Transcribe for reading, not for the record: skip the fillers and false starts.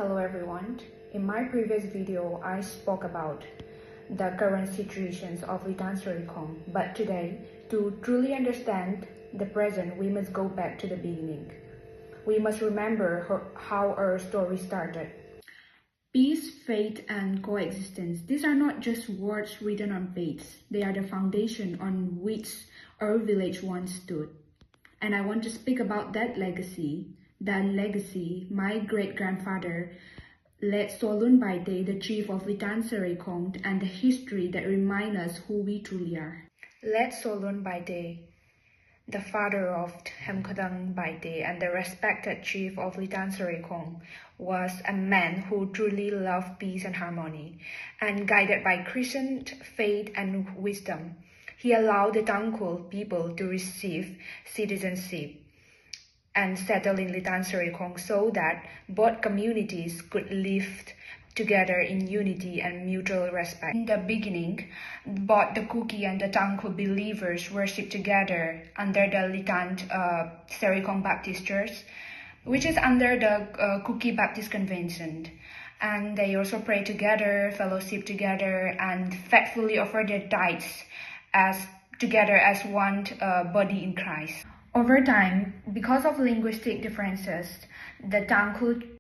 Hello everyone. In my previous video, I spoke about the current situations of Litan Sareikhong, but today, to truly understand the present, we must go back to the beginning. We must remember how our story started. Peace, faith, and coexistence. These are not just words written on pages. They are the foundation on which our village once stood. And I want to speak about that legacy. That legacy, my great-grandfather led Solun Mite, the chief of Litan Sareikhong, and the history that reminds us who we truly are. Led Solun Mite, the father of Hemkadang Mite and the respected chief of Litan Sareikhong, was a man who truly loved peace and harmony, and guided by Christian faith and wisdom, he allowed the tangkhul people to receive citizenship and settle in Litan Sareikhong so that both communities could live together in unity and mutual respect. In the beginning, both the Kuki and the Tangkhul believers worshipped together under the Litan Sareikhong Baptist Church, which is under the Kuki Baptist Convention. And they also pray together, fellowship together, and faithfully offer their tithes together as one body in Christ. Over time, because of linguistic differences, the Tangkhul